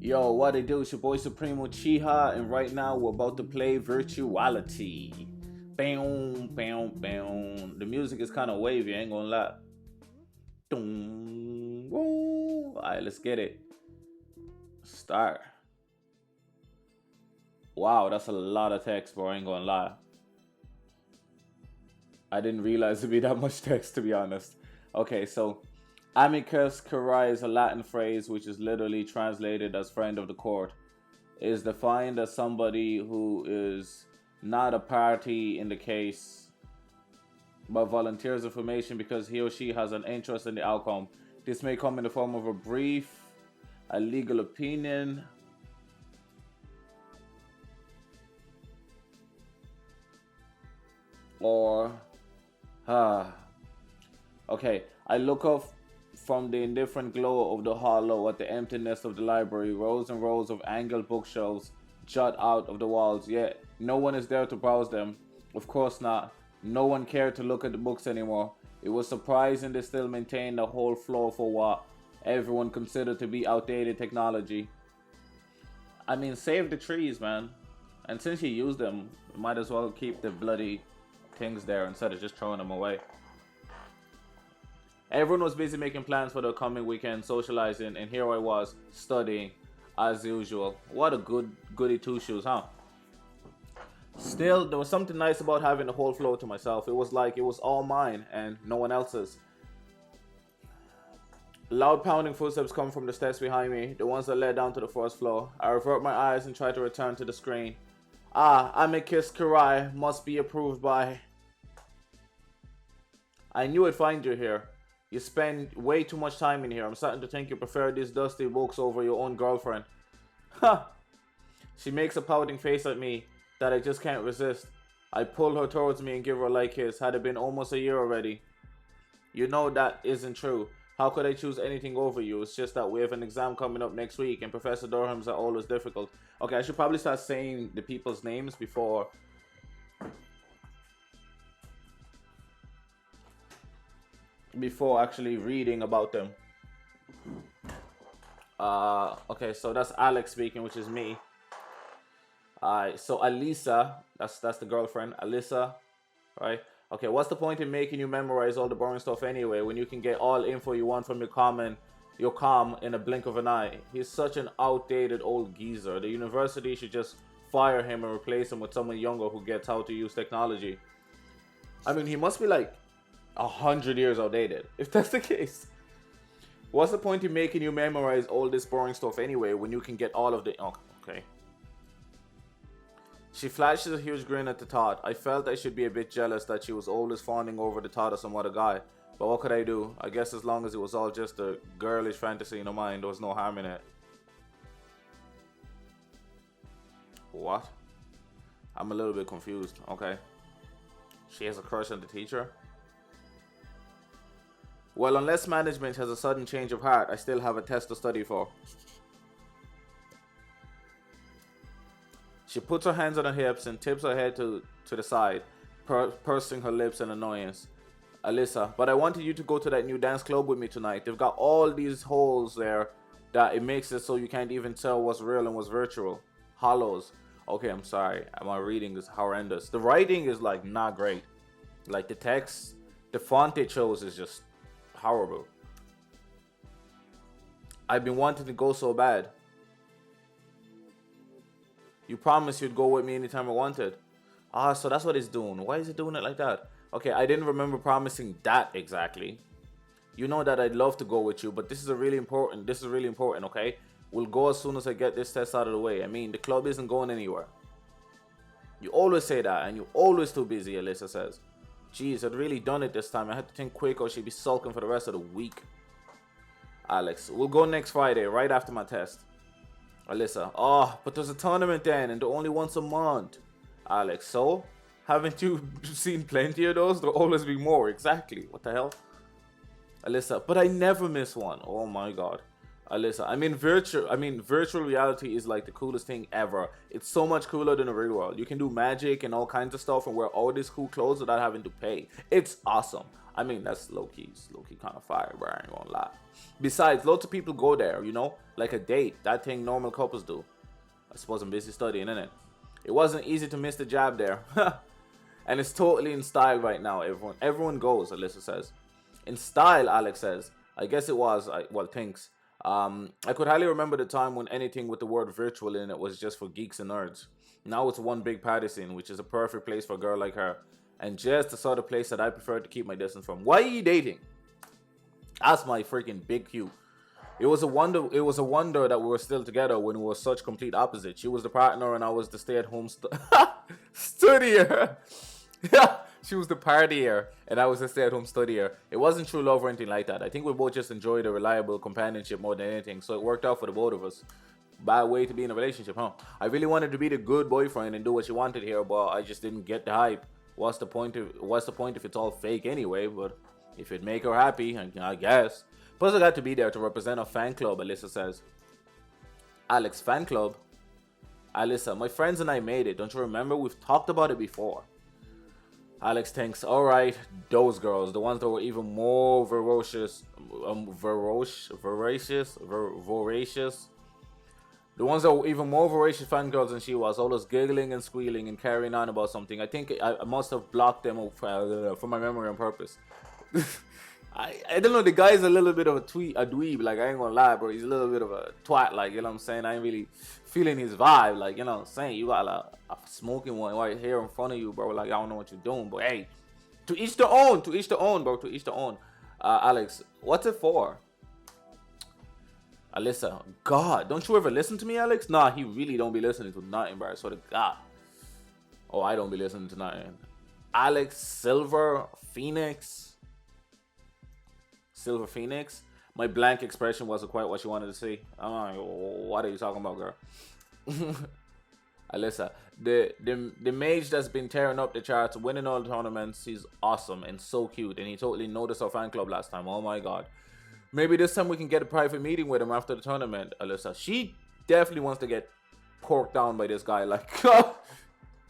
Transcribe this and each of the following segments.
Yo, what it do? It's your boy Supremo Chiha, and right now we're about to play Virtuality. Bam, bam, bam. The music is kind of wavy, I ain't gonna lie. Dum, woo. Alright, let's get it. Start. Wow, that's a lot of text, bro. I ain't gonna lie. I didn't realize it'd be that much text, to be honest. Okay, so amicus curiae is a Latin phrase which is literally translated as friend of the court. It is defined as somebody who is not a party in the case but volunteers information because he or she has an interest in the outcome. This may come in the form of a brief, a legal opinion, or okay, I look up from the indifferent glow of the hollow at the emptiness of the library. Rows and rows of angled bookshelves jut out of the walls, yet no one is there to browse them. Of course not. No one cared to look at the books anymore. It was surprising they still maintained the whole floor for what everyone considered to be outdated technology. I mean, save the trees, man. And since you use them, you might as well keep the bloody things there instead of just throwing them away. Everyone was busy making plans for the coming weekend, socializing, and here I was, studying, as usual. What a goody two-shoes, huh? Still, there was something nice about having the whole floor to myself. It was like it was all mine and no one else's. Loud pounding footsteps come from the steps behind me, the ones that led down to the first floor. I revert my eyes and try to return to the screen. Amicus curiae must be approved by... I knew I'd find you here. You spend way too much time in here. I'm starting to think you prefer these dusty books over your own girlfriend. Ha! She makes a pouting face at me that I just can't resist. I pull her towards me and give her a light kiss. Had it been almost a year already. You know that isn't true. How could I choose anything over you? It's just that we have an exam coming up next week and Professor Durham's are always difficult. Okay, I should probably start saying the people's names before actually reading about them. Okay, so that's Alex speaking, which is me. So Alisa, that's the girlfriend, Alyssa, right? Okay, what's the point in making you memorize all the boring stuff anyway when you can get all info you want from your comm in a blink of an eye? He's such an outdated old geezer. The university should just fire him and replace him with someone younger who gets how to use technology. I mean, he must be like 100 years outdated, if that's the case. What's the point in making you memorize all this boring stuff anyway when you can get all of the... Oh, okay. She flashes a huge grin at the THOT. I felt I should be a bit jealous that she was always fawning over the THOT of some other guy. But what could I do? I guess as long as it was all just a girlish fantasy in her mind, there was no harm in it. What? I'm a little bit confused. Okay. She has a crush on the teacher? Well, unless management has a sudden change of heart, I still have a test to study for. She puts her hands on her hips and tips her head to the side, pursing her lips in annoyance. Alyssa, but I wanted you to go to that new dance club with me tonight. They've got all these holes there that it makes it so you can't even tell what's real and what's virtual. Hollows. Okay, I'm sorry. My reading is horrendous. The writing is like not great. Like the text, the font it shows is just horrible. I've been wanting to go so bad. You promised you'd go with me anytime I wanted. So that's what it's doing. Why is it doing it like that? Okay, I didn't remember promising that exactly. You know that I'd love to go with you, but this is really important, okay? We'll go as soon as I get this test out of the way. I mean, the club isn't going anywhere. You always say that, and you're always too busy, Alyssa says. Jeez, I'd really done it this time. I had to think quick or she'd be sulking for the rest of the week. Alex, we'll go next Friday, right after my test. Alyssa, but there's a tournament then, and they're only once a month. Alex, so? Haven't you seen plenty of those? There'll always be more, exactly. What the hell? Alyssa, but I never miss one. Oh my god. Alyssa, I mean virtual reality is like the coolest thing ever. It's so much cooler than the real world. You can do magic and all kinds of stuff and wear all these cool clothes without having to pay. It's awesome. I mean, that's low-key kind of fire, bro. I ain't gonna lie. Besides, lots of people go there, you know? Like a date. That thing normal couples do. I suppose I'm busy studying, innit? It wasn't easy to miss the jab there. And it's totally in style right now, everyone. Everyone goes, Alyssa says. In style, Alex says. I guess it was, well, thanks. I could hardly remember the time when anything with the word virtual in it was just for geeks and nerds. Now it's one big party scene, which is a perfect place for a girl like her. And just the sort of place that I prefer to keep my distance from. Why are you dating? That's my freaking big Q. It was a wonder that we were still together when we were such complete opposites. She was the partner and I was the stay-at-home studier. Yeah, she was the partier and I was the stay-at-home studier. It wasn't true love or anything like that. I think we both just enjoyed a reliable companionship more than anything, so it worked out for the both of us. Bad way to be in a relationship, huh? I really wanted to be the good boyfriend and do what she wanted here, but I just didn't get the hype. What's the point if it's all fake anyway? But if it make her happy, I guess. Plus I got to be there to represent a fan club, Alyssa says. Alex, fan club? Alyssa, my friends and I made it. Don't you remember? We've talked about it before. Alex thinks, alright, those girls, the ones that were even more voracious. The ones that were even more voracious fangirls than she was, always giggling and squealing and carrying on about something. I think I must have blocked them from my memory on purpose. I don't know, the guy's a little bit of a dweeb, like, I ain't gonna lie, bro. He's a little bit of a twat, like, you know what I'm saying? I ain't really feeling his vibe, like, you know what I'm saying? You got a smoking one right here in front of you, bro. Like, I don't know what you're doing, but hey, to each their own, bro, to each their own. Alex, what's it for? Alyssa, God, don't you ever listen to me, Alex? Nah, he really don't be listening to nothing, bro. I swear to God. Oh, I don't be listening to nothing. Alex, Silver Phoenix. My blank expression wasn't quite what you wanted to see. What are you talking about, girl? Alyssa, the mage that's been tearing up the charts, winning all the tournaments, he's awesome and so cute, and he totally noticed our fan club last time. Oh my God. Maybe this time we can get a private meeting with him after the tournament, Alyssa. She definitely wants to get porked down by this guy. Like,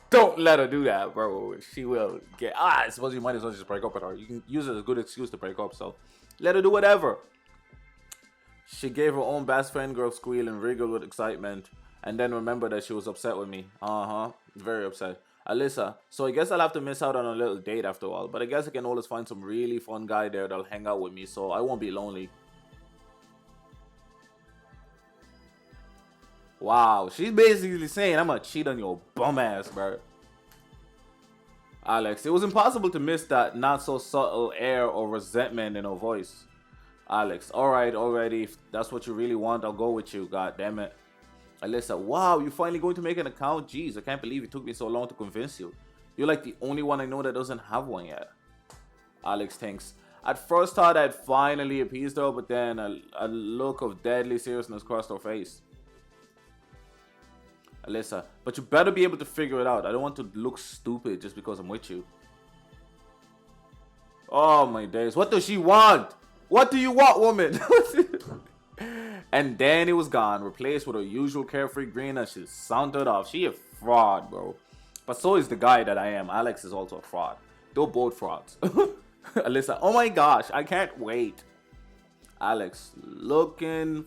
don't let her do that, bro. She will get... I suppose you might as well just break up with her. You can use it as a good excuse to break up, so... let her do whatever. She gave her own best friend girl squeal and wriggled with excitement. And then remembered that she was upset with me. Very upset. Alyssa, so I guess I'll have to miss out on a little date after all. But I guess I can always find some really fun guy there that'll hang out with me, so I won't be lonely. Wow, she's basically saying I'm gonna cheat on your bum ass, bro. Alex, it was impossible to miss that not so subtle air or resentment in her voice. Alex, alright, already. If that's what you really want, I'll go with you. God damn it. Alyssa, wow, you're finally going to make an account? Jeez, I can't believe it took me so long to convince you. You're like the only one I know that doesn't have one yet. Alex thinks. At first thought I'd finally appeased her, but then a look of deadly seriousness crossed her face. Alyssa, but you better be able to figure it out. I don't want to look stupid just because I'm with you. Oh my days. What does she want? What do you want, woman? And then it was gone, replaced with her usual carefree grin as she sauntered off. She a fraud, bro. But so is the guy that I am. Alex is also a fraud. They're both frauds. Alyssa, oh my gosh, I can't wait. Alex, looking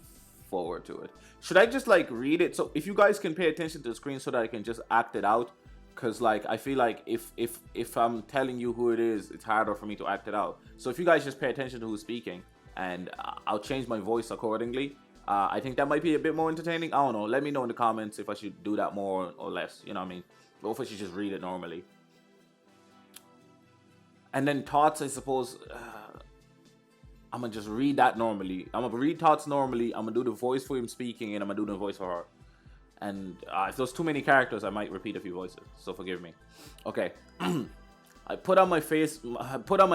forward to it. Should I just like read it? So if you guys can pay attention to the screen so that I can just act it out. Cause like I feel like if I'm telling you who it is, it's harder for me to act it out. So if you guys just pay attention to who's speaking, and I'll change my voice accordingly. I think that might be a bit more entertaining. I don't know. Let me know in the comments if I should do that more or less. You know what I mean? Or if I should just read it normally. And then thoughts, I suppose. I'm gonna just read that normally. I'm gonna read thoughts normally. I'm gonna do the voice for him speaking, and I'm gonna do the voice for her. And if there's too many characters, I might repeat a few voices. So forgive me. Okay. I put on my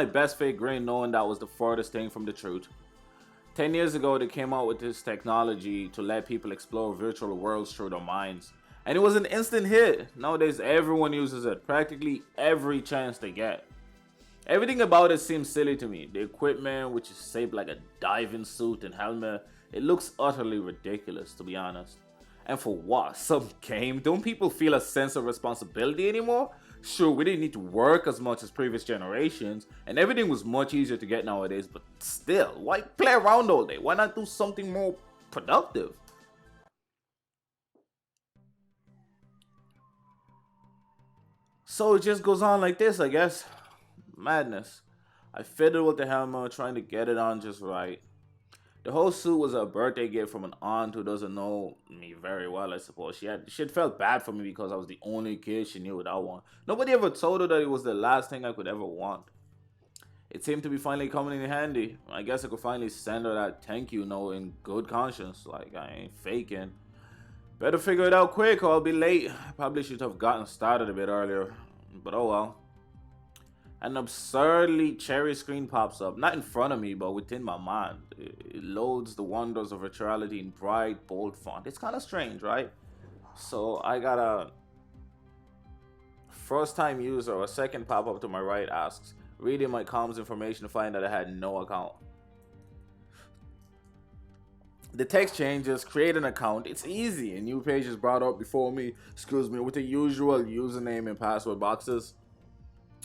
best fake grin, knowing that was the furthest thing from the truth. 10 years ago, they came out with this technology to let people explore virtual worlds through their minds. And it was an instant hit. Nowadays, everyone uses it. Practically every chance they get. Everything about it seems silly to me. The equipment, which is shaped like a diving suit and helmet, it looks utterly ridiculous, to be honest. And for what? Some game? Don't people feel a sense of responsibility anymore? Sure, we didn't need to work as much as previous generations, and everything was much easier to get nowadays, but still, why play around all day? Why not do something more productive? So it just goes on like this, I guess. Madness. I fiddled with the helmet, trying to get it on just right. The whole suit was a birthday gift from an aunt who doesn't know me very well, I suppose. She had felt bad for me because I was the only kid she knew without one. Nobody ever told her that it was the last thing I could ever want. It seemed to be finally coming in handy. I guess I could finally send her that thank you note in good conscience. Like, I ain't faking. Better figure it out quick or I'll be late. Probably should have gotten started a bit earlier. But oh well. An absurdly cherry screen pops up, not in front of me, but within my mind. It loads the wonders of virtuality in bright, bold font. It's kind of strange, right? So I got a first time user, a second pop up to my right asks, reading my comms information to find that I had no account. The text changes, create an account. It's easy. A new page is brought up before me, excuse me, with the usual username and password boxes.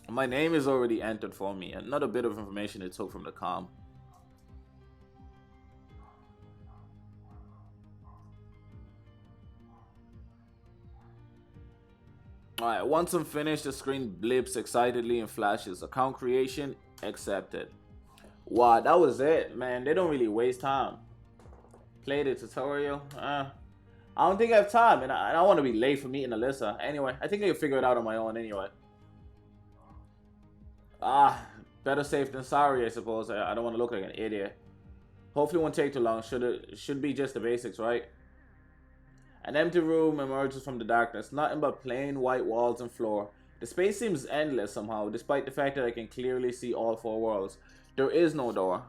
My name is already entered for me. Another bit of information it took from the com. Alright, once I'm finished, the screen blips excitedly and flashes. Account creation accepted. Wow, that was it, man. They don't really waste time. Play the tutorial. I don't think I have time, and I don't want to be late for meeting Alyssa. Anyway, I think I can figure it out on my own anyway. Ah, better safe than sorry, I suppose. I don't want to look like an idiot. Hopefully it won't take too long. Should be just the basics, right? An empty room emerges from the darkness, nothing but plain white walls and floor. The space seems endless somehow, despite the fact that I can clearly see all four walls. There is no door.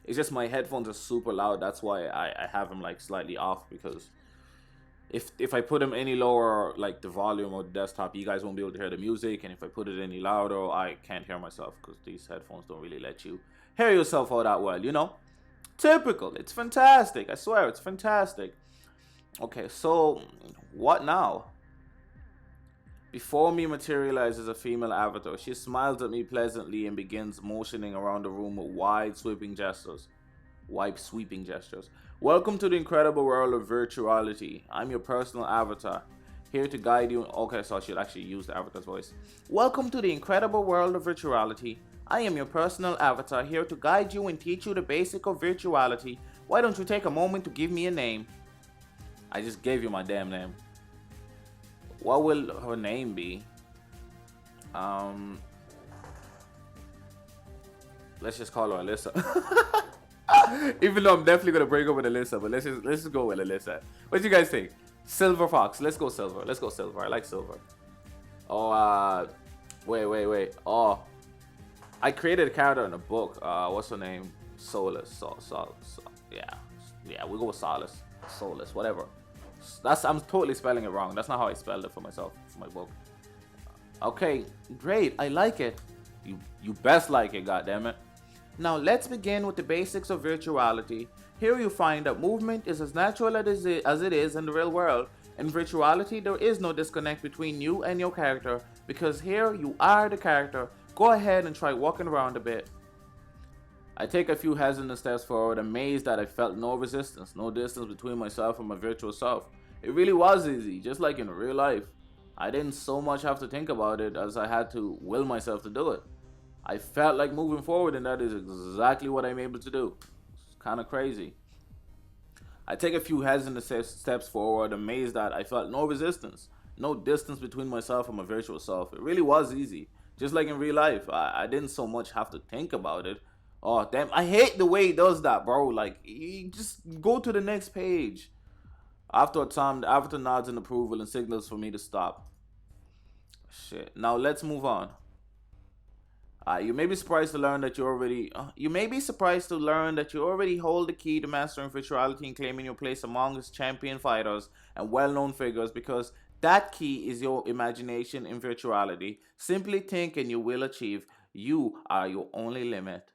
It's just my headphones are super loud. That's why I have them like slightly off, because if I put them any lower, like the volume of the desktop, you guys won't be able to hear the music. And if I put it any louder, I can't hear myself because these headphones don't really let you hear yourself all that well, you know? Typical. It's fantastic. I swear, it's fantastic. Okay, so what now? Before me materializes a female avatar. She smiles at me pleasantly and begins motioning around the room with wide sweeping gestures. Welcome to the incredible world of virtuality. I'm your personal avatar, here to guide you. Okay, so I should actually use the avatar's voice. Welcome to the incredible world of virtuality. I am your personal avatar, here to guide you and teach you the basic of virtuality. Why don't you take a moment to give me a name? I just gave you my damn name. What will her name be? Let's just call her Alyssa. Even though I'm definitely gonna break up with Alyssa, but let's just go with Alyssa. What do you guys think? Silver Fox. Let's go silver. Let's go silver. I like silver. Oh, wait. Oh, I created a character in a book. What's her name? Solus. Yeah. We go with Solus. Solus. Whatever. I'm totally spelling it wrong. That's not how I spelled it for myself for my book. Okay, great. I like it. You best like it, goddammit. Now let's begin with the basics of virtuality. Here you find that movement is as natural as it is in the real world. In virtuality, there is no disconnect between you and your character, because here you are the character. Go ahead and try walking around a bit. I take a few hesitant steps forward, amazed that I felt no resistance, no distance between myself and my virtual self. It really was easy, just like in real life. I didn't so much have to think about it as I had to will myself to do it. I felt like moving forward, and that is exactly what I'm able to do. It's kind of crazy. I take a few hesitant steps forward, amazed that I felt no resistance, no distance between myself and my virtual self. It really was easy, just like in real life. I didn't so much have to think about it. Oh, damn. I hate the way he does that, bro. Like, you just go to the next page. After a time, the avatar nods in approval and signals for me to stop. Shit. Now, let's move on. You may be surprised to learn that you may be surprised to learn that you already hold the key to mastering virtuality and claiming your place among its champion fighters and well-known figures, because that key is your imagination in virtuality. Simply think and you will achieve. You are your only limit.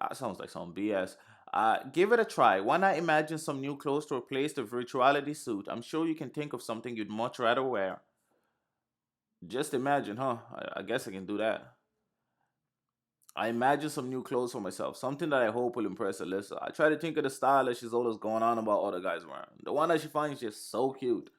That sounds like some BS. Give it a try. Why not imagine some new clothes to replace the virtuality suit? I'm sure you can think of something you'd much rather wear. Just imagine, huh? I guess I can do that. I imagine some new clothes for myself, something that I hope will impress Alyssa. I try to think of the style that she's always going on about other guys wearing. The one that she finds just so cute.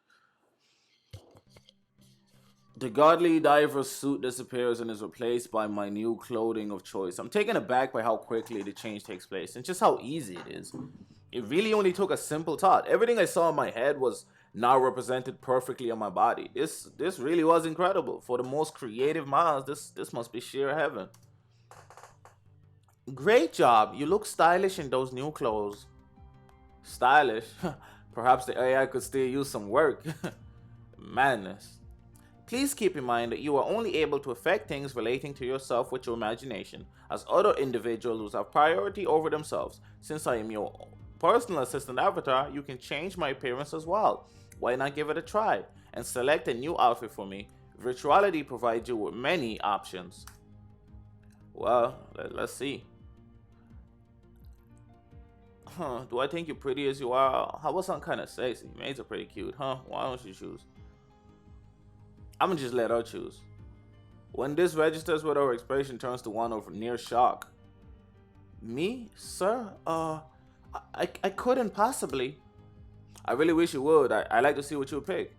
The godly diver's suit disappears and is replaced by my new clothing of choice. I'm taken aback by how quickly the change takes place and just how easy it is. It really only took a simple thought. Everything I saw in my head was now represented perfectly on my body. This really was incredible. For the most creative minds, this must be sheer heaven. Great job. You look stylish in those new clothes. Stylish? Perhaps the AI could still use some work. Madness. Please keep in mind that you are only able to affect things relating to yourself with your imagination, as other individuals have priority over themselves. Since I am your personal assistant avatar, you can change my appearance as well. Why not give it a try and select a new outfit for me? Virtuality provides you with many options. Well, let's see. Huh, do I think you're pretty as you are? How about something kind of sexy? Maids are pretty cute, huh? Why don't you choose? I'm gonna just let her choose. When this registers with our expression turns to one of near shock. Me, sir? I couldn't possibly. I really wish you would. I like to see what you pick.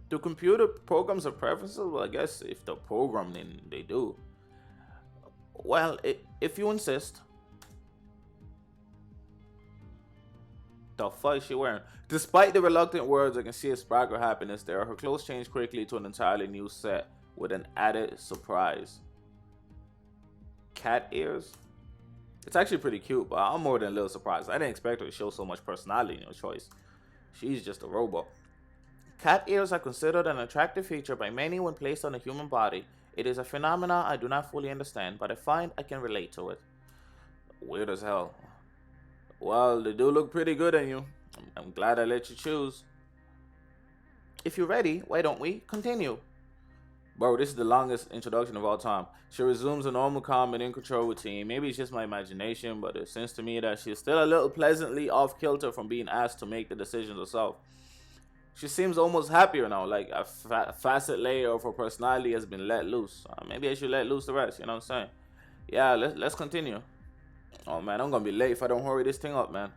Do computer programs have preferences? Well, I guess if they're programmed, then they do. Well, if you insist. The fuck is she wearing? Despite the reluctant words, I can see a spark of happiness there. Her clothes change quickly to an entirely new set with an added surprise. Cat ears? It's actually pretty cute, but I'm more than a little surprised. I didn't expect her to show so much personality in her choice. She's just a robot. Cat ears are considered an attractive feature by many when placed on a human body. It is a phenomena I do not fully understand, but I find I can relate to it. Weird as hell. Well, they do look pretty good on you. I'm glad I let you choose. If you're ready, why don't we continue? Bro, this is the longest introduction of all time. She resumes a normal, calm, and in control routine. Maybe it's just my imagination, but it seems to me that she's still a little pleasantly off kilter from being asked to make the decisions herself. She seems almost happier now, like a facet layer of her personality has been let loose. Maybe I should let loose the rest, you know what I'm saying? Yeah, let's continue. Oh man, I'm gonna be late if I don't hurry this thing up, man.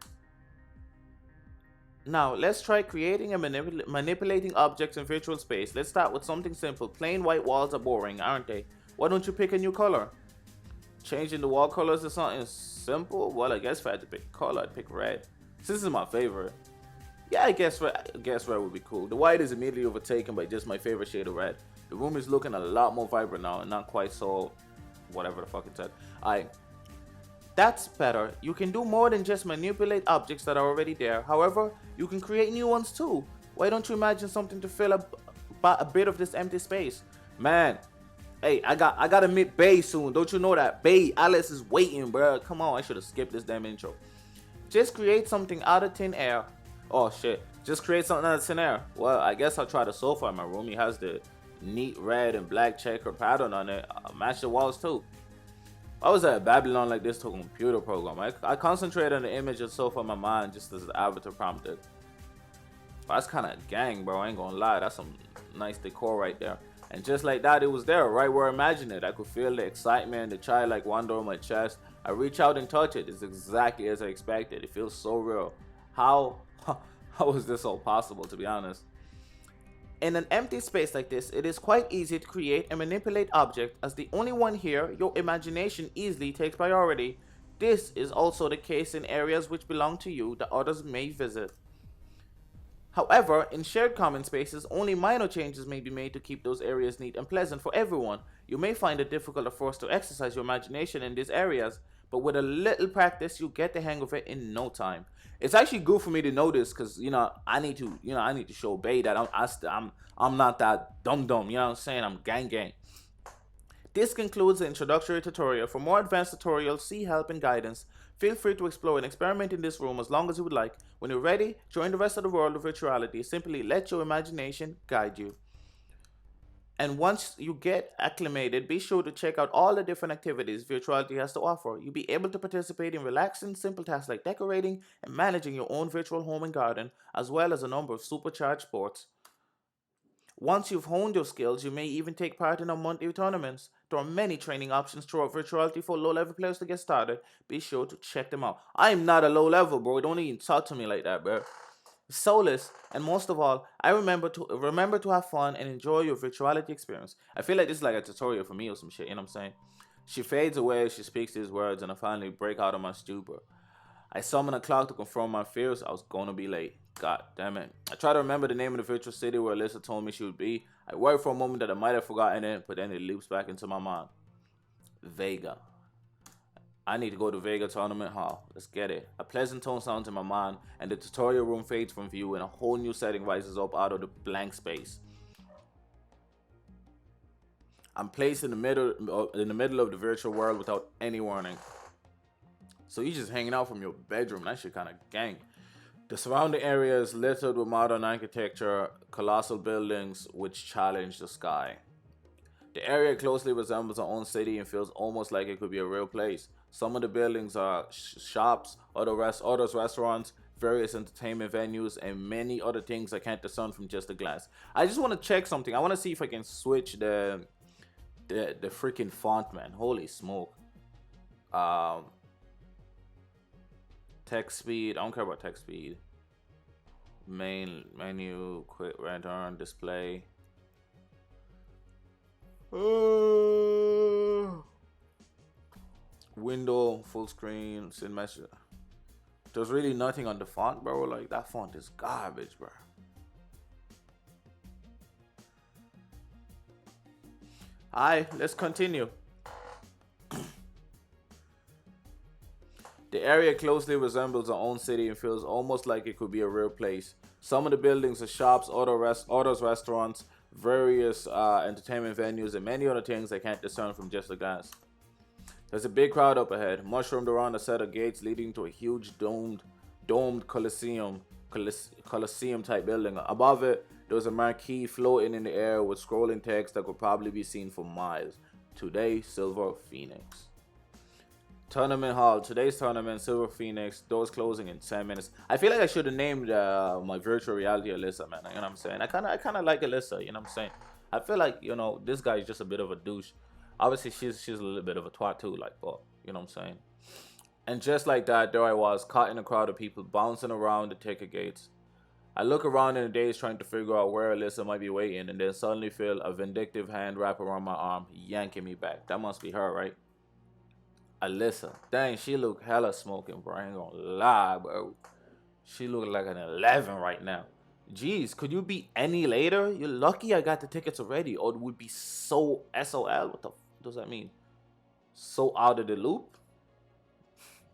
Now, let's try creating and manipulating objects in virtual space. Let's start with something simple. Plain white walls are boring, aren't they? Why don't you pick a new color? Changing the wall colors to something simple? Well, I guess if I had to pick a color, I'd pick red. This is my favorite. Yeah, I guess red would be cool. The white is immediately overtaken by just my favorite shade of red. The room is looking a lot more vibrant now and not quite so whatever the fuck it said. That's better. You can do more than just manipulate objects that are already there. However, you can create new ones too. Why don't you imagine something to fill up a bit of this empty space? Man, hey, I gotta meet Bay soon. Don't you know that? Bay, Alice is waiting, bro. Come on, I should have skipped this damn intro. Just create something out of thin air. Oh shit. Just create something out of thin air. Well, I guess I'll try the sofa in my room. He has the neat red and black checker pattern on it. Match the walls too. I was at Babylon like this to a computer program. I concentrated on the image of sofa in my mind just as the avatar prompted. That's kind of gang, bro. I ain't gonna lie. That's some nice decor right there. And just like that, it was there, right where I imagined it. I could feel the excitement, the childlike wonder on my chest. I reach out and touch it. It's exactly as I expected. It feels so real. How, how is this all possible, to be honest? In an empty space like this, it is quite easy to create and manipulate objects. As the only one here, your imagination easily takes priority. This is also the case in areas which belong to you that others may visit. However, in shared common spaces, only minor changes may be made to keep those areas neat and pleasant for everyone. You may find it difficult at first to exercise your imagination in these areas, but with a little practice, you get the hang of it in no time. It's actually good for me to know this because I need to show Bay that I'm not that dumb. You know what I'm saying? I'm gang. This concludes the introductory tutorial. For more advanced tutorials, see help and guidance. Feel free to explore and experiment in this room as long as you would like. When you're ready, join the rest of the world of virtuality. Simply let your imagination guide you. And once you get acclimated, be sure to check out all the different activities Virtuality has to offer. You'll be able to participate in relaxing, simple tasks like decorating and managing your own virtual home and garden, as well as a number of supercharged sports. Once you've honed your skills, you may even take part in our monthly tournaments. There are many training options throughout Virtuality for low-level players to get started. Be sure to check them out. I'm not a low level, bro. Don't even talk to me like that, bro. Soulless, and most of all, I remember to have fun and enjoy your Virtuality experience. I feel like this is like a tutorial for me or some shit, you know what I'm saying? She fades away as she speaks these words, and I finally break out of my stupor. I summon a clock to confirm my fears. I was gonna be late. God damn it. I try to remember the name of the virtual city where Alyssa told me she would be. I worry for a moment that I might have forgotten it, but then it loops back into my mind. Vega. I need to go to Vega Tournament Hall. Let's get it. A pleasant tone sounds in my mind, and the tutorial room fades from view, and a whole new setting rises up out of the blank space. I'm placed in the middle of the virtual world without any warning. So you're just hanging out from your bedroom. That shit kind of gang. The surrounding area is littered with modern architecture, colossal buildings which challenge the sky. The area closely resembles our own city and feels almost like it could be a real place. Some of the buildings are shops, others restaurants, various entertainment venues, and many other things I can't discern from just a glance. I just want to check something. I want to see if I can switch the freaking font, man. Holy smoke. Text speed. I don't care about text speed. Main menu, quick return, display. Window, full screen, send message. There's really nothing on the font, bro. Like, that font is garbage, bro. Alright, let's continue. The area closely resembles our own city and feels almost like it could be a real place. Some of the buildings are shops, others restaurants, various entertainment venues, and many other things I can't discern from just a glance. There's a big crowd up ahead, mushroomed around a set of gates leading to a huge domed Coliseum type building. Above it, there was a marquee floating in the air with scrolling text that could probably be seen for miles. Today, Silver Phoenix. Tournament Hall. Today's tournament, Silver Phoenix. Doors closing in 10 minutes. I feel like I should have named my virtual reality Alyssa, man. You know what I'm saying? I kind of like Alyssa. You know what I'm saying? I feel like, you know, this guy is just a bit of a douche. Obviously, she's a little bit of a twat too, like, but you know what I'm saying? And just like that, there I was, caught in a crowd of people bouncing around the ticket gates. I look around in a daze trying to figure out where Alyssa might be waiting, and then suddenly feel a vindictive hand wrap around my arm, yanking me back. That must be her, right? Alyssa. Dang, she look hella smoking, bro. I ain't gonna lie, bro. She look like an 11 right now. Jeez, could you be any later? You're lucky I got the tickets already, or it would be so SOL. What the f does that mean? So out of the loop?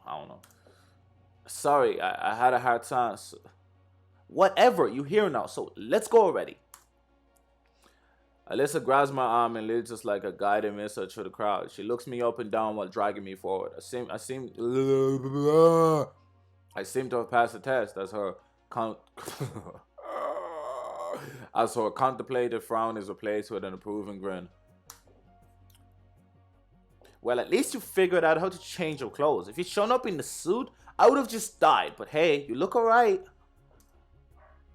I don't know. Sorry, I had a hard time. So, whatever, you here now, so let's go already. Alyssa grabs my arm and leads us like a guided missile through the crowd. She looks me up and down while dragging me forward. I seem to have passed the test as her contemplative frown is replaced with an approving grin. Well, at least you figured out how to change your clothes. If you'd shown up in the suit, I would have just died. But hey, you look alright.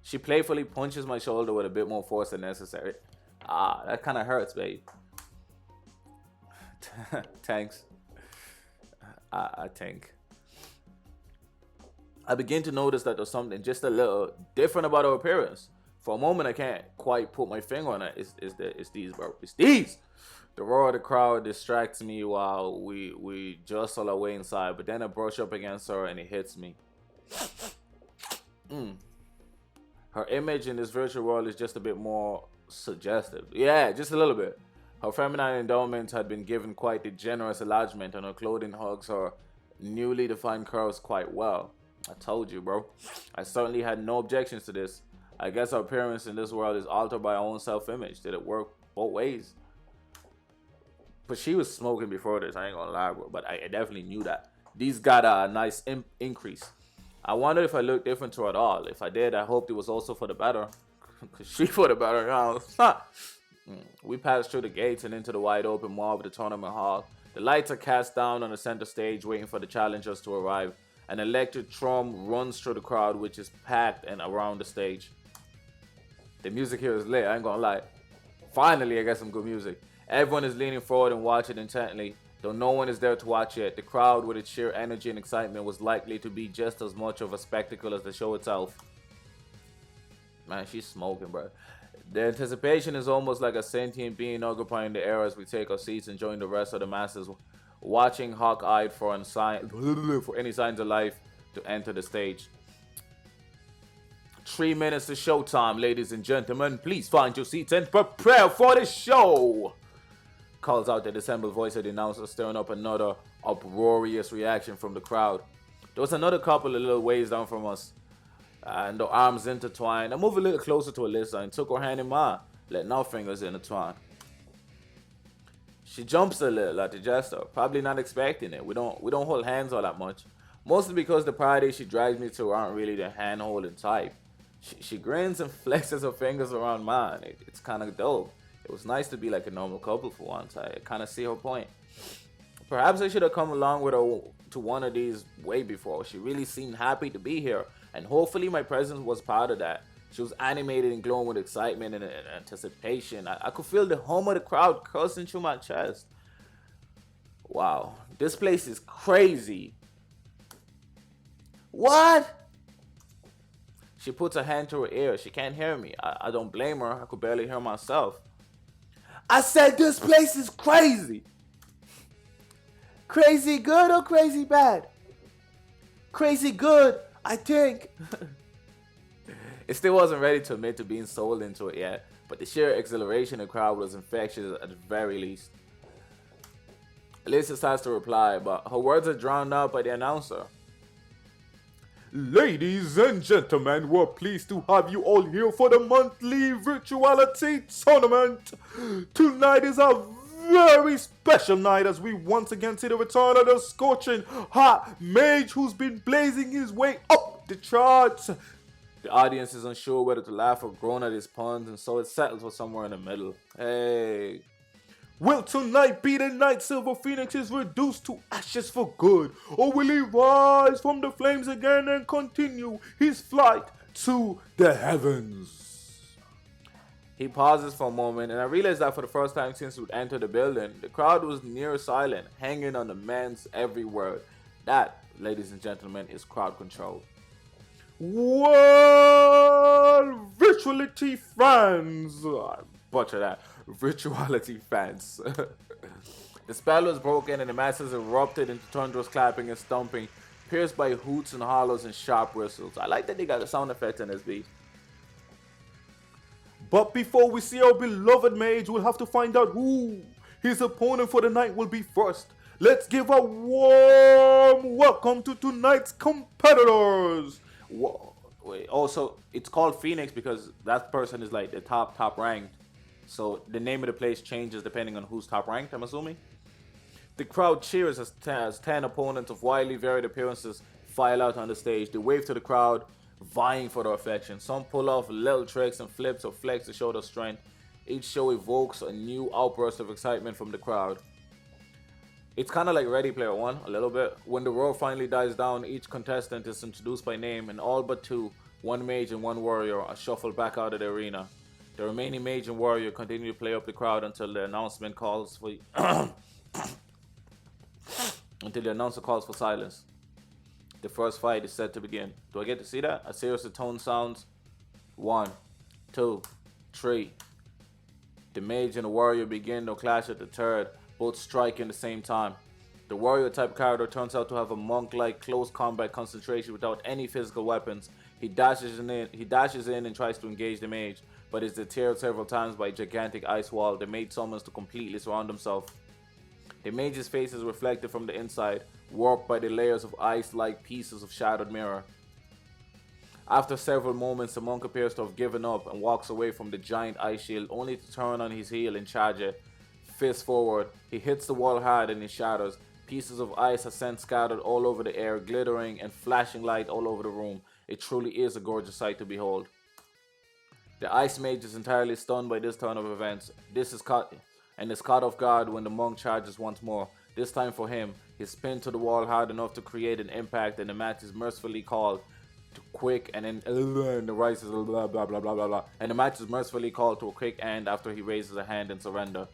She playfully punches my shoulder with a bit more force than necessary. Ah, that kind of hurts, babe. Thanks. I think. I begin to notice that there's something just a little different about her appearance. For a moment, I can't quite put my finger on it. It's these, bro. It's these! The roar of the crowd distracts me while we jostle our way inside, but then I brush up against her and it hits me. Her image in this virtual world is just a bit more suggestive. Yeah, just a little bit. Her feminine endowments had been given quite the generous enlargement, and her clothing hugs her newly defined curves quite well. I told you, bro. I certainly had no objections to this. I guess our appearance in this world is altered by our own self-image. Did it work both ways? But she was smoking before this, I ain't gonna lie, bro. But I definitely knew that. These got a nice increase. I wondered if I looked different to her at all. If I did, I hoped it was also for the better. Cause she for the better, you know. We passed through the gates and into the wide open mall of the tournament hall. The lights are cast down on the center stage, waiting for the challengers to arrive. An electric drum runs through the crowd, which is packed and around the stage. The music here is lit, I ain't gonna lie. Finally, I got some good music. Everyone is leaning forward and watching intently. Though no one is there to watch yet, the crowd with its sheer energy and excitement was likely to be just as much of a spectacle as the show itself. Man, she's smoking, bro. The anticipation is almost like a sentient being occupying the air as we take our seats and join the rest of the masses, watching hawk-eyed for any signs of life to enter the stage. 3 minutes to showtime, ladies and gentlemen. Please find your seats and prepare for the show! Calls out the dissembled voice of the announcer, stirring up another uproarious reaction from the crowd. There was another couple a little ways down from us, and their arms intertwined. I moved a little closer to Alyssa and took her hand in mine, letting our fingers intertwine. She jumps a little at the gesture, probably not expecting it. We don't hold hands all that much, mostly because the parties she drags me to aren't really the hand-holding type. She grins and flexes her fingers around mine. It's kind of dope. It was nice to be like a normal couple for once. I kind of see her point. Perhaps I should have come along with her to one of these way before. She really seemed happy to be here, and hopefully my presence was part of that. She was animated and glowing with excitement and anticipation. I could feel the hum of the crowd coursing through my chest. Wow, this place is crazy. What? She puts her hand to her ear. She can't hear me. I don't blame her. I could barely hear myself. I said this place is crazy. Crazy good or crazy bad? Crazy good, I think. It still wasn't ready to admit to being sold into it yet, but the sheer exhilaration in the crowd was infectious at the very least. Alyssa starts to reply, but her words are drowned out by the announcer. Ladies and gentlemen, we're pleased to have you all here for the monthly Virtuality tournament. Tonight is a very special night as we once again see the return of the scorching hot mage who's been blazing his way up the charts. The audience is unsure whether to laugh or groan at his puns, and so it settles for somewhere in the middle. Hey. Will tonight be the night Silver Phoenix is reduced to ashes for good? Or will he rise from the flames again and continue his flight to the heavens? He pauses for a moment, and I realized that for the first time since we'd entered the building, the crowd was near silent, hanging on the man's every word. That, ladies and gentlemen, is crowd control. Well, Virtuality fans, I butcher that. Virtuality fans. The spell was broken and the masses erupted into thunderous clapping and stomping, pierced by hoots and hollows and sharp whistles. I like that they got a sound effect in this beat. But before we see our beloved mage, we'll have to find out who his opponent for the night will be first. Let's give a warm welcome to tonight's competitors. Whoa, wait, also, it's called Phoenix because that person is like the top ranked. So the name of the place changes depending on who's top ranked, I'm assuming. The crowd cheers as 10 opponents of widely varied appearances file out on the stage. They wave to the crowd, vying for their affection. Some pull off little tricks and flips or flex to show their strength. Each show evokes a new outburst of excitement from the crowd. It's kind of like Ready Player One, a little bit. When the roar finally dies down, each contestant is introduced by name, and all but two, one mage and one warrior, are shuffled back out of the arena. The remaining mage and warrior continue to play up the crowd until the announcement calls for until the announcer calls for silence. The first fight is set to begin. Do I get to see that? A series of tone sounds. 1, 2, 3. The mage and the warrior begin to clash at the third, both striking at the same time. The warrior type character turns out to have a monk-like close combat concentration without any physical weapons. He dashes in and tries to engage the mage, but is deterred several times by a gigantic ice wall the mage summons to completely surround himself. The mage's face is reflected from the inside, warped by the layers of ice like pieces of shattered mirror. After several moments, the monk appears to have given up and walks away from the giant ice shield, only to turn on his heel and charge it. Fist forward, he hits the wall hard and it shatters. Pieces of ice are sent scattered all over the air, glittering and flashing light all over the room. It truly is a gorgeous sight to behold. The ice mage is entirely stunned by this turn of events. Is caught off guard when the monk charges once more. This time for him, he's pinned to the wall hard enough to create an impact, and the match is mercifully called. to quick, and then and the Rice is blah blah blah blah blah blah, and the match is mercifully called to a quick end after he raises a hand in surrender.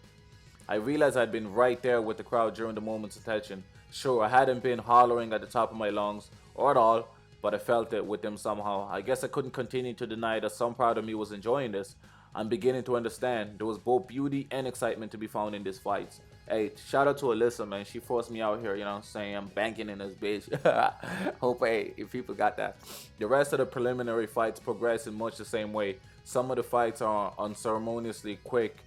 I realized I'd been right there with the crowd during the moment's attention. Sure, I hadn't been hollering at the top of my lungs or at all, but I felt it with them somehow. I guess I couldn't continue to deny that some part of me was enjoying this. I'm beginning to understand. There was both beauty and excitement to be found in these fights. Hey, shout out to Alyssa, man. She forced me out here, you know what I'm saying? I'm banking in this bitch. Hope, hey, if people got that. The rest of the preliminary fights progress in much the same way. Some of the fights are unceremoniously quick,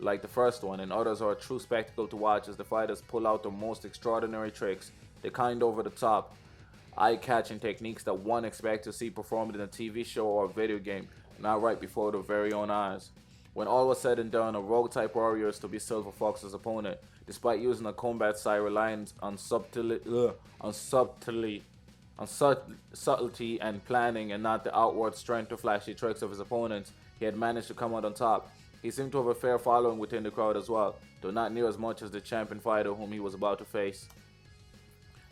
like the first one, and others are a true spectacle to watch as the fighters pull out the most extraordinary tricks, the kind over the top, eye-catching techniques that one expects to see performed in a TV show or a video game, not right before their very own eyes. When all was said and done, a rogue-type warrior is to be Silver Fox's opponent, despite using a combat style relying on subtlety and planning and not the outward strength or flashy tricks of his opponents. He had managed to come out on top. He seemed to have a fair following within the crowd as well, though not near as much as the champion fighter whom he was about to face.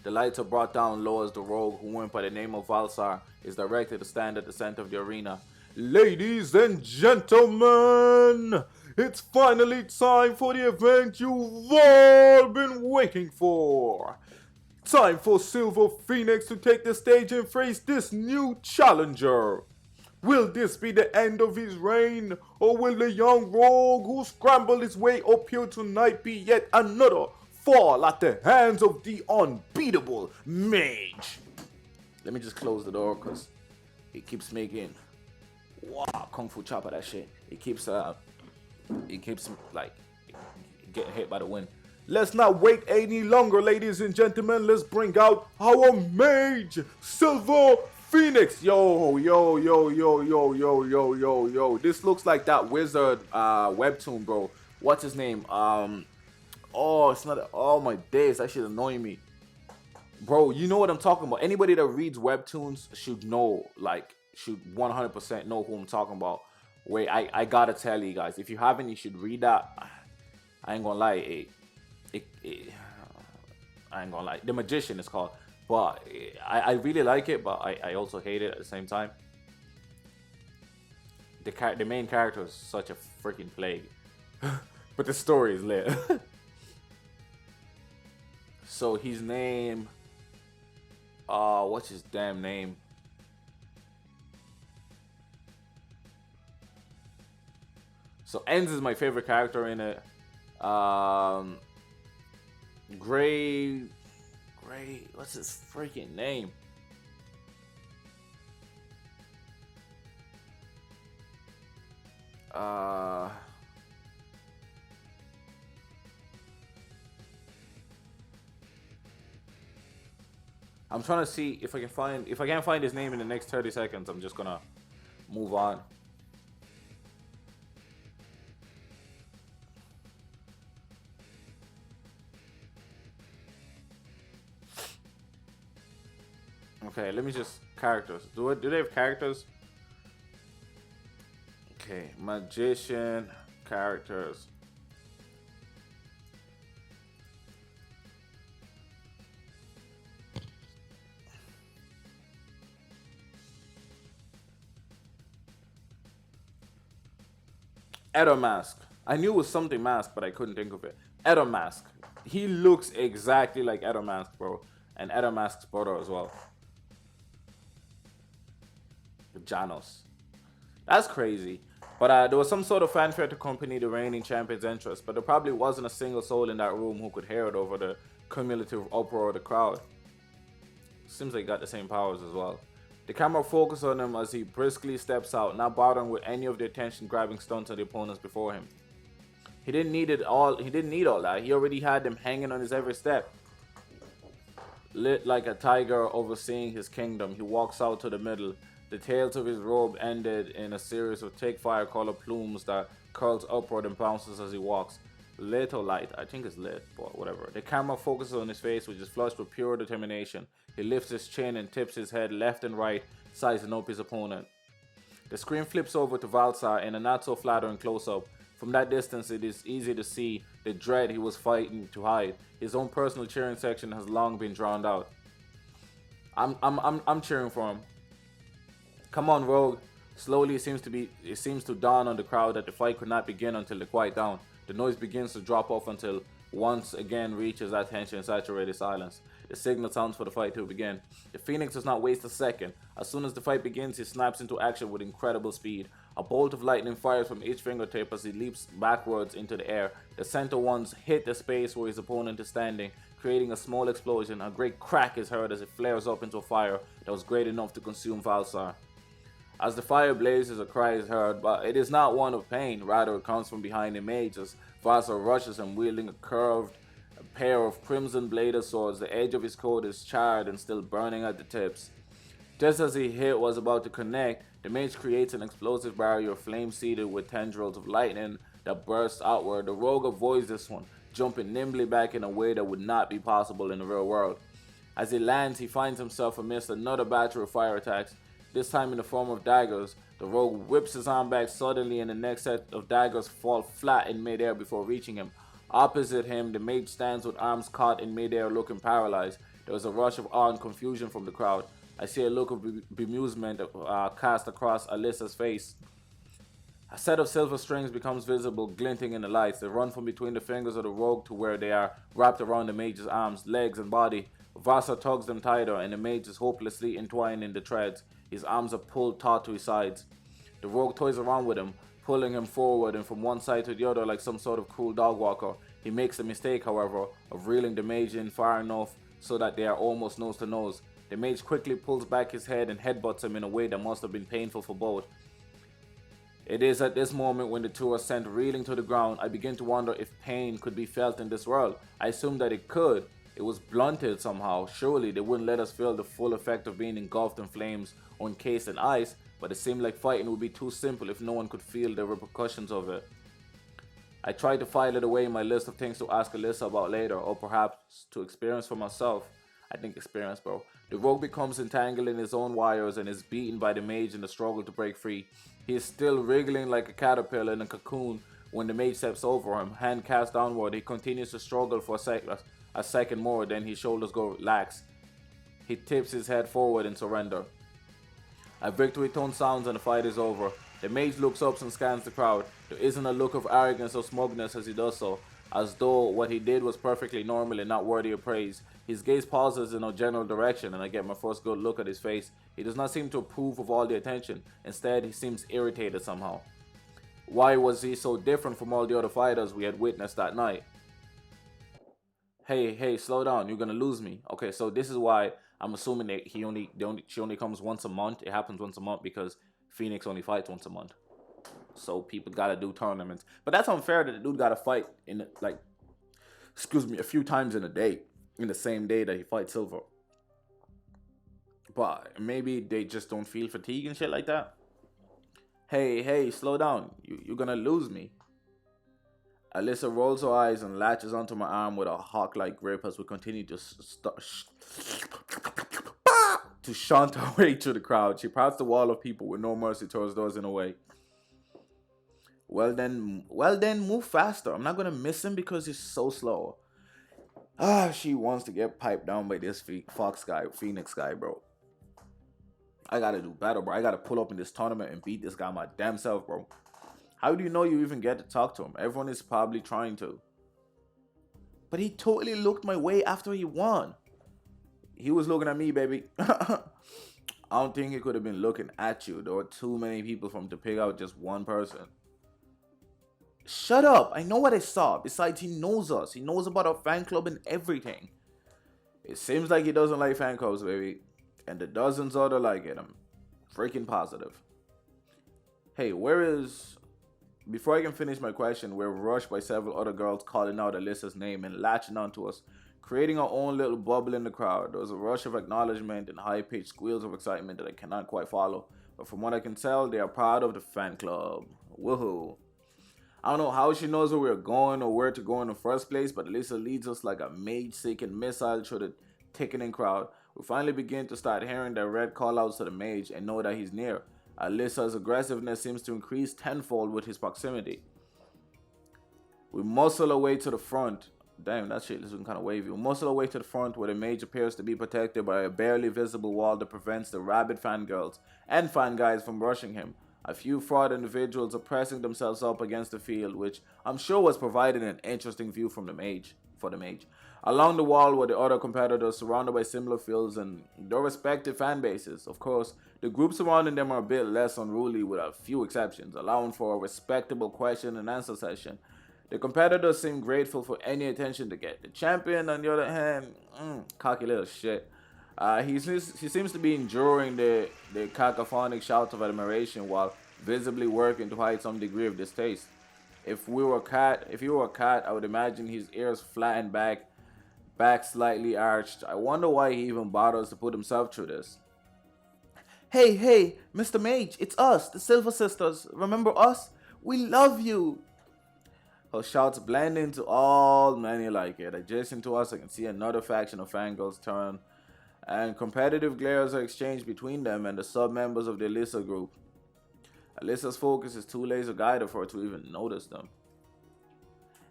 The lights are brought down low as the rogue, who went by the name of Valsar, is directed to stand at the center of the arena. Ladies and gentlemen, it's finally time for the event you've all been waiting for. Time for Silver Phoenix to take the stage and face this new challenger. Will this be the end of his reign, or will the young rogue who scrambled his way up here tonight be yet another fall at the hands of the unbeatable Mage? Let me just close the door because it keeps making kung fu chop of that shit. It keeps like getting hit by the wind. Let's not wait any longer, ladies and gentlemen. Let's bring out our Mage, Silver Phoenix. Yo. This looks like that wizard webtoon, bro. What's his name? It's not. Oh my days, that shit annoying me, bro. You know what I'm talking about. Anybody that reads webtoons should know, should 100% know who I'm talking about. Wait, I gotta tell you guys, if you haven't, you should read that. I ain't gonna lie, I ain't gonna lie. The Magician is called. But I really like it, but I also hate it at the same time. The main character is such a freaking plague. But the story is lit. So his name... what's his damn name? So Enz is my favorite character in it. Gray, what's his freaking name? I'm trying to see if I can find. If I can't find his name in the next 30 seconds, I'm just gonna move on. Okay, let me just characters. Do they have characters? Okay, Magician characters. Mask. I knew it was something Mask, but I couldn't think of it. Mask. He looks exactly like Mask, bro. And Mask's brother as well. Janos. That's crazy. But there was some sort of fanfare to accompany the reigning champion's entrance, but there probably wasn't a single soul in that room who could hear it over the cumulative uproar of the crowd. Seems like he got the same powers as well. The camera focused on him as he briskly steps out, not bothering with any of the attention-grabbing stunts of the opponents before him. He didn't need all that. He already had them hanging on his every step. Lit like a tiger overseeing his kingdom, he walks out to the middle. The tails of his robe ended in a series of take fire color plumes that curls upward and bounces as he walks. Lit or light, I think it's lit, but whatever. The camera focuses on his face, which is flushed with pure determination. He lifts his chin and tips his head left and right, sizing up his opponent. The screen flips over to Valsar in a not so flattering close-up. From that distance, it is easy to see the dread he was fighting to hide. His own personal cheering section has long been drowned out. I'm cheering for him. Come on, Rogue. Slowly it seems to dawn on the crowd that the fight could not begin until they quiet down. The noise begins to drop off until once again reaches that tension-saturated silence. The signal sounds for the fight to begin. The Phoenix does not waste a second. As soon as the fight begins, he snaps into action with incredible speed. A bolt of lightning fires from each fingertip as he leaps backwards into the air. The center ones hit the space where his opponent is standing, creating a small explosion. A great crack is heard as it flares up into a fire that was great enough to consume Valsar. As the fire blazes, a cry is heard, but it is not one of pain. Rather, it comes from behind the mage as Valsar rushes him, wielding a curved pair of crimson-bladed swords. The edge of his coat is charred and still burning at the tips. Just as the hit was about to connect, the mage creates an explosive barrier, flame-seeded with tendrils of lightning that bursts outward. The rogue avoids this one, jumping nimbly back in a way that would not be possible in the real world. As he lands, he finds himself amidst another battery of fire attacks, this time in the form of daggers. The rogue whips his arm back suddenly and the next set of daggers fall flat in midair before reaching him. Opposite him, the mage stands with arms caught in midair looking paralyzed. There is a rush of awe and confusion from the crowd. I see a look of bemusement cast across Alyssa's face. A set of silver strings becomes visible, glinting in the lights. They run from between the fingers of the rogue to where they are wrapped around the mage's arms, legs, and body. Vasa tugs them tighter, and the mage is hopelessly entwined in the threads. His arms are pulled taut to his sides. The rogue toys around with him, pulling him forward and from one side to the other like some sort of cruel dog walker. He makes the mistake, however, of reeling the mage in far enough so that they are almost nose to nose. The mage quickly pulls back his head and headbutts him in a way that must have been painful for both. It is at this moment when the two are sent reeling to the ground. I begin to wonder if pain could be felt in this world. I assume that it could. It was blunted somehow. Surely they wouldn't let us feel the full effect of being engulfed in flames or encased in ice, but it seemed like fighting would be too simple if no one could feel the repercussions of it. I tried to file it away in my list of things to ask Alyssa about later, or perhaps to experience for myself. I think experience, bro. The rogue becomes entangled in his own wires and is beaten by the mage in the struggle to break free. He is still wriggling like a caterpillar in a cocoon when the mage steps over him, hand cast downward. He continues to struggle for a second more, then his shoulders go lax. He tips his head forward in surrender. A victory tone sounds and the fight is over. The mage looks up and scans the crowd. There isn't a look of arrogance or smugness as he does so, as though what he did was perfectly normal and not worthy of praise. His gaze pauses in a general direction and I get my first good look at his face. He does not seem to approve of all the attention. Instead, he seems irritated somehow. Why was he so different from all the other fighters we had witnessed that night? Hey, slow down. You're gonna lose me. Okay, so this is why I'm assuming that she only comes once a month. It happens once a month because Phoenix only fights once a month. So people gotta do tournaments. But that's unfair that the dude gotta fight in a few times in a day. In the same day that he fights Silver. But maybe they just don't feel fatigue and shit like that. Hey, slow down. You're gonna lose me. Alyssa rolls her eyes and latches onto my arm with a hawk-like grip as we continue to shunt her way through the crowd. She pats the wall of people with no mercy towards those in a way. Well then, move faster. I'm not gonna miss him because he's so slow. She wants to get piped down by this Phoenix guy, bro. I gotta do better, bro. I gotta pull up in this tournament and beat this guy my damn self, bro. How do you know you even get to talk to him? Everyone is probably trying to. But he totally looked my way after he won. He was looking at me, baby. I don't think he could have been looking at you. There were too many people for him to pick out just one person. Shut up. I know what I saw. Besides, he knows us. He knows about our fan club and everything. It seems like he doesn't like fan clubs, baby. And the dozens other like it. I'm freaking positive. Hey, where is... Before I can finish my question, we're rushed by several other girls calling out Alyssa's name and latching onto us, creating our own little bubble in the crowd. There was a rush of acknowledgement and high-pitched squeals of excitement that I cannot quite follow. But from what I can tell, they are proud of the fan club. Woohoo. I don't know how she knows where we're going or where to go in the first place, but Alyssa leads us like a mage-seeking missile through the thickening crowd. We finally begin to start hearing direct call-outs to the mage and know that he's near. Alyssa's aggressiveness seems to increase tenfold with his proximity. We muscle our way to the front. Damn, that shit is looking kind of wavy. We muscle our way to the front where the mage appears to be protected by a barely visible wall that prevents the rabid fangirls and fanguys from rushing him. A few fraud individuals are pressing themselves up against the field, which I'm sure was providing an interesting view from the mage, for the mage. Along the wall were the other competitors surrounded by similar fields and their respective fan bases. Of course, the groups surrounding them are a bit less unruly with a few exceptions, allowing for a respectable question and answer session. The competitors seem grateful for any attention to get. The champion, on the other hand, cocky little shit. He seems to be enduring the cacophonic shouts of admiration while visibly working to hide some degree of distaste. If he were a cat, I would imagine his ears flattened back slightly arched. I wonder why he even bothers to put himself through this. Hey, Mr. Mage, it's us, the Silver Sisters. Remember us? We love you. Her shouts blend into all many like it. Adjacent to us, I can see another faction of fangirls turn, and competitive glares are exchanged between them and the sub-members of the Alyssa group. Alyssa's focus is too laser-guided for her to even notice them.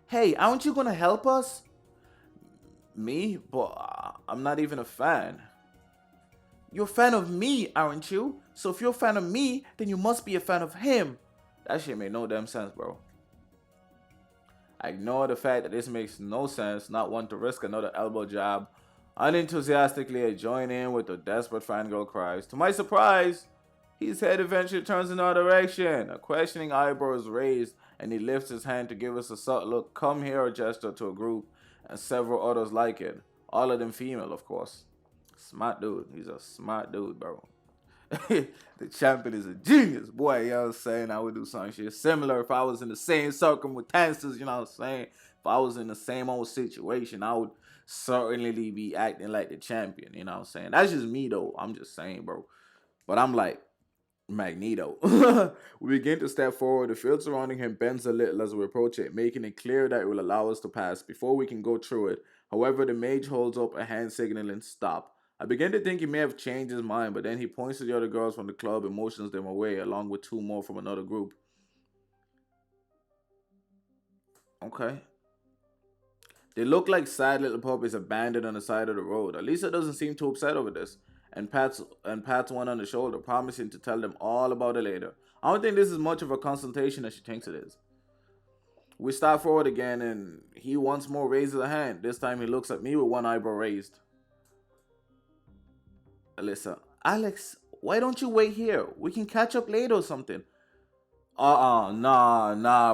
Hey, aren't you gonna help us? Me? But I'm not even a fan. You're a fan of me, aren't you? So if you're a fan of me, then you must be a fan of him. That shit made no damn sense, bro. I ignore the fact that this makes no sense, not want to risk another elbow jab. Unenthusiastically, I join in with the desperate fangirl cries. To my surprise, his head eventually turns in our direction. A questioning eyebrow is raised, and he lifts his hand to give us a subtle look, come here gesture to a group, and several others like it. All of them female, of course. Smart dude. He's a smart dude, bro. The champion is a genius. Boy, you know what I'm saying? I would do some shit similar if I was in the same circumstances, you know what I'm saying? If I was in the same old situation, I would certainly be acting like the champion, you know what I'm saying? That's just me, though. I'm just saying, bro. But I'm like Magneto. We begin to step forward. The field surrounding him bends a little as we approach it, making it clear that it will allow us to pass before we can go through it. However, the mage holds up a hand signaling stop. I begin to think he may have changed his mind, but then he points to the other girls from the club and motions them away, along with two more from another group. Okay. They look like sad little puppies abandoned on the side of the road. Alisa doesn't seem too upset over this, and pats one on the shoulder, promising to tell them all about it later. I don't think this is much of a consultation as she thinks it is. We start forward again, and he once more raises a hand. This time he looks at me with one eyebrow raised. Alyssa, Alex, why don't you wait here? We can catch up later or something. Nah,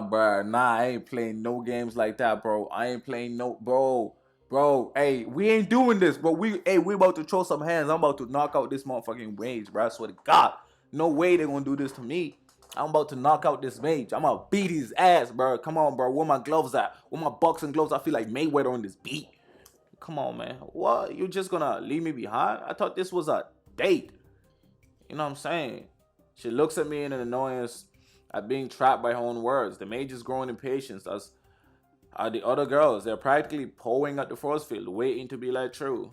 bruh. Nah, I ain't playing no games like that, bro. I ain't playing no, bro. Hey, we ain't doing this, bro. We about to throw some hands. I'm about to knock out this motherfucking mage, bro. I swear to God, no way they gonna do this to me. I'm about to knock out this mage. I'm gonna beat his ass, bro. Come on, bro. Where my gloves at? Where my boxing gloves? I feel like Mayweather on this beat. Come on, man. What? You just gonna leave me behind? I thought this was a date. You know what I'm saying? She looks at me in an annoyance at being trapped by her own words. The mage is growing impatient, as are the other girls. They're practically pawing at the force field, waiting to be let through.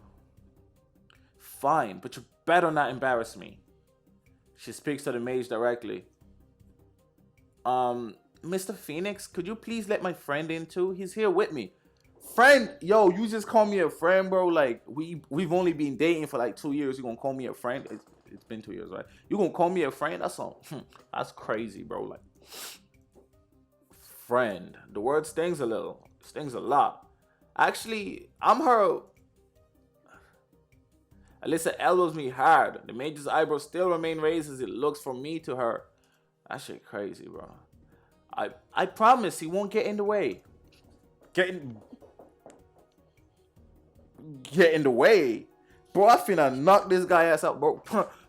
Fine, but you better not embarrass me. She speaks to the mage directly. Mr. Phoenix, could you please let my friend in too? He's here with me. Friend, yo, you just call me a friend, bro. Like we've only been dating for like 2 years. You gonna call me a friend? It's been 2 years, right? You gonna call me a friend? That's crazy, bro. Like friend. The word stings a little. Stings a lot. Actually, I'm her. Alyssa elbows me hard. The mage's eyebrows still remain raised as it looks from me to her. That shit crazy, bro. I promise he won't get in the way. Get in the way. Bro, I finna knock this guy ass out, bro.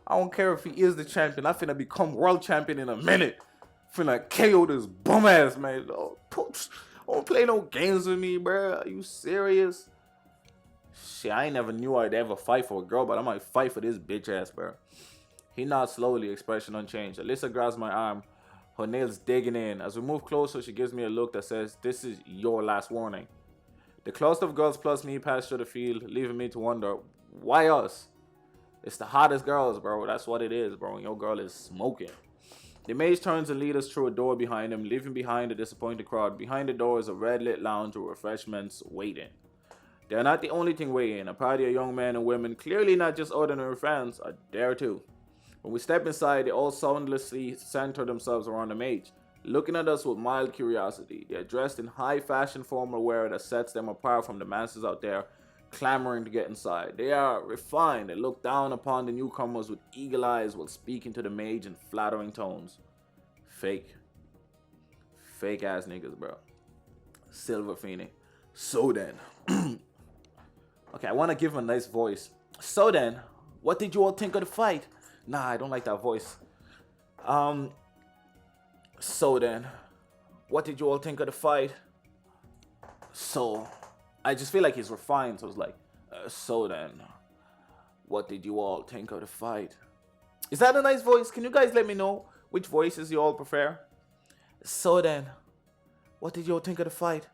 I don't care if he is the champion. I finna become world champion in a minute. Finna KO this bum ass, man. Don't play no games with me, bro. Are you serious? Shit, I ain't never knew I'd ever fight for a girl, but I might fight for this bitch ass, bro. He nods slowly, expression unchanged. Alyssa grabs my arm, her nails digging in. As we move closer, she gives me a look that says, "This is your last warning." The cluster of girls plus me pass through the field, leaving me to wonder, why us? It's the hottest girls, bro. That's what it is, bro. Your girl is smoking. The mage turns and leads us through a door behind him, leaving behind a disappointed crowd. Behind the door is a red-lit lounge with refreshments waiting. They're not the only thing waiting. A party of young men and women, clearly not just ordinary fans, are there too. When we step inside, they all soundlessly center themselves around the mage, looking at us with mild curiosity. They are dressed in high-fashion formal wear that sets them apart from the masses out there clamoring to get inside. They are refined and look down upon the newcomers with eagle eyes while speaking to the mage in flattering tones. Fake ass niggas, bro. Silver Phoenix. So then. Okay, I want to give him a nice voice. So then, what did you all think of the fight? Nah, I don't like that voice. So then, what did you all think of the fight? So, I just feel like he's refined, so it's like, so then, what did you all think of the fight? Is that a nice voice? Can you guys let me know which voices you all prefer? So then, what did you all think of the fight?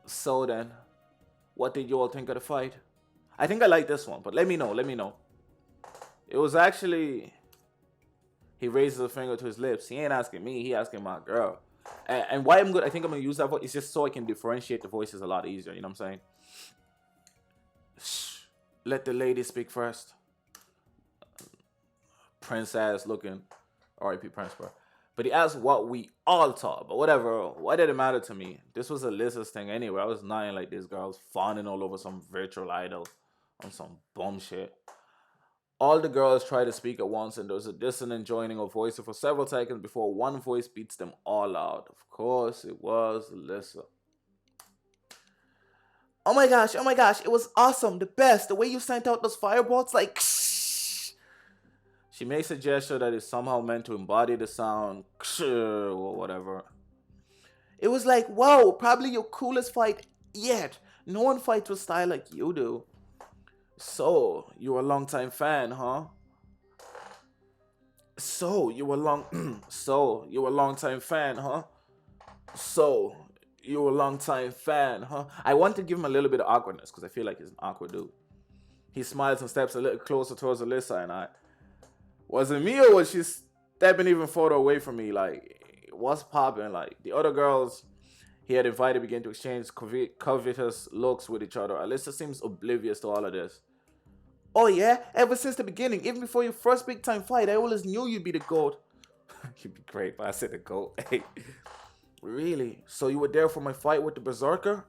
So then, what did you all think of the fight? I think I like this one, but let me know. It was actually, he raises a finger to his lips. He ain't asking me, he asking my girl. And why I think I'm going to use that voice is just so I can differentiate the voices a lot easier, you know what I'm saying? Shh, let the lady speak first. Princess looking, R.I.P. Prince, bro. But he asked what we all thought, but whatever, why did it matter to me? This was Alyssa's thing anyway. I was nothing like this girl. I was fawning all over some virtual idol on some bum shit. All the girls try to speak at once, and there was a dissonant joining of voices for several seconds before one voice beats them all out. Of course, it was Alyssa. Oh my gosh, it was awesome, the best. The way you sent out those fireballs, like... She makes a gesture that is somehow meant to embody the sound, or whatever. It was like, wow, probably your coolest fight yet. No one fights with style like you do. So, you're a longtime fan, huh? So, you're a longtime fan, huh? So, you're a longtime fan, huh? I want to give him a little bit of awkwardness because I feel like he's an awkward dude. He smiles and steps a little closer towards Alyssa and I. Was it me or was she stepping even further away from me? Like, what's popping? Like, the other girls he had invited began to exchange covetous looks with each other. Alyssa seems oblivious to all of this. Oh yeah? Ever since the beginning, even before your first big time fight, I always knew you'd be the GOAT. You'd be great, but I said the GOAT. Hey, really? So you were there for my fight with the Berserker?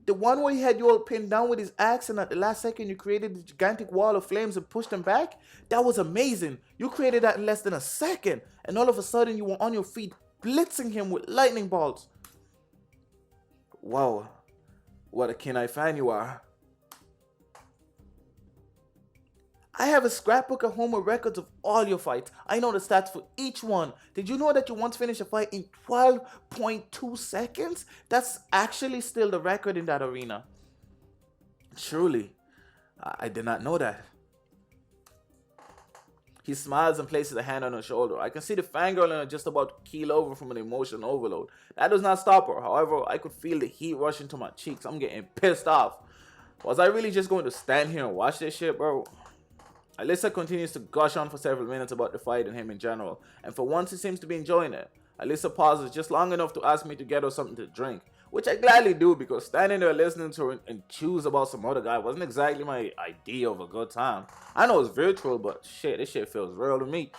The one where he had you all pinned down with his axe and at the last second you created the gigantic wall of flames and pushed them back? That was amazing. You created that in less than a second. And all of a sudden you were on your feet blitzing him with lightning bolts. Wow. What a keen-eye fan you are. I have a scrapbook at home with records of all your fights. I know the stats for each one. Did you know that you once finished a fight in 12.2 seconds? That's actually still the record in that arena. Truly, I did not know that. He smiles and places a hand on her shoulder. I can see the fangirl in her just about to keel over from an emotional overload. That does not stop her. However, I could feel the heat rushing to my cheeks. I'm getting pissed off. Was I really just going to stand here and watch this shit, bro? Alyssa continues to gush on for several minutes about the fight and him in general, and for once he seems to be enjoying it. Alyssa pauses just long enough to ask me to get her something to drink, which I gladly do because standing there listening to her and choose about some other guy wasn't exactly my idea of a good time. I know it's virtual, but shit, this shit feels real to me.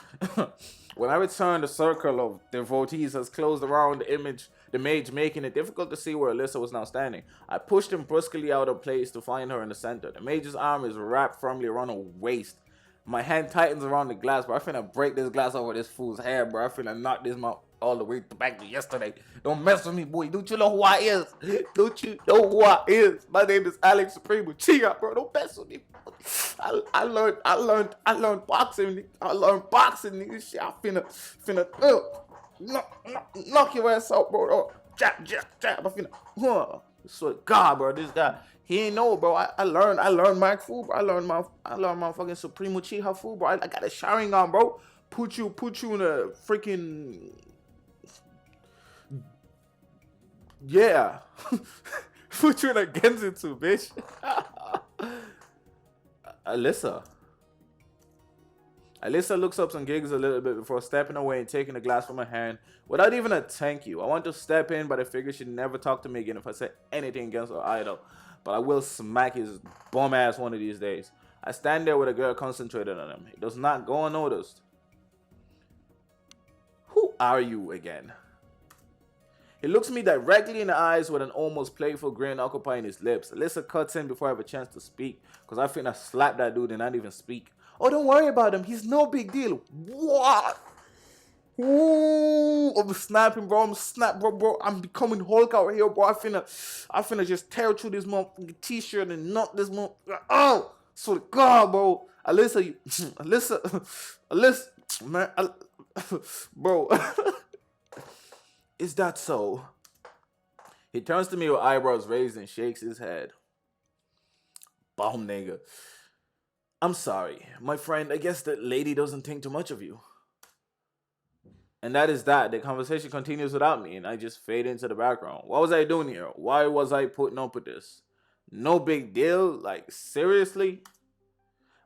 When I return, the circle of devotees has closed around the mage, making it difficult to see where Alyssa was now standing. I pushed him brusquely out of place to find her in the center. The mage's arm is wrapped firmly around her waist. My hand tightens around the glass, bro. I finna break this glass over this fool's head, bro. I finna knock this mouth all the way back to yesterday. Don't mess with me, boy. Don't you know who I is? Don't you know who I is? My name is Alex Supremo. Chia, bro. Don't mess with me. I learned boxing. I learned boxing, nigga. Shit, I finna knock your ass out, bro. Oh, jab. I finna, swear to God, bro. This guy. He ain't know, bro. I learned Mike food, bro. I learned my fucking Supremo Chiha food, bro. I got a Sharingan, bro. Put you in a freaking, yeah. Put you in a Genjutsu, bitch. Alyssa. Alyssa looks up and giggles a little bit before stepping away and taking the glass from my hand without even a thank you. I want to step in, but I figure she'd never talk to me again if I say anything against her idol. But I will smack his bum ass one of these days. I stand there with a girl concentrated on him. He does not go unnoticed. Who are you again? He looks me directly in the eyes with an almost playful grin occupying his lips. Alyssa cuts in before I have a chance to speak, because I think I slap that dude and not even speak. Oh, don't worry about him. He's no big deal. What? Ooh, I'm snapping, bro. I'm snap, bro. I'm becoming Hulk out here, bro. I finna just tear through this motherfucking t-shirt and knock this motherfucker. Oh, so God, bro. Alyssa, Alyssa, man, bro. Is that so? He turns to me with eyebrows raised and shakes his head. Bomb nigga. I'm sorry, my friend. I guess that lady doesn't think too much of you. And that is that. The conversation continues without me, and I just fade into the background. What was I doing here? Why was I putting up with this? No big deal? Like, seriously?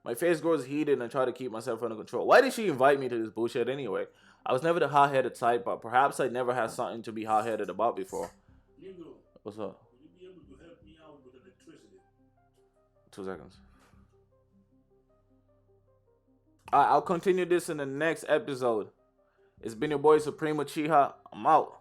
My face grows heated and I try to keep myself under control. Why did she invite me to this bullshit anyway? I was never the hot-headed type, but perhaps I never had something to be hot-headed about before. What's up? Would you be able to help me out with electricity? 2 seconds. I'll continue this in the next episode. It's been your boy Supreme Uchiha. I'm out.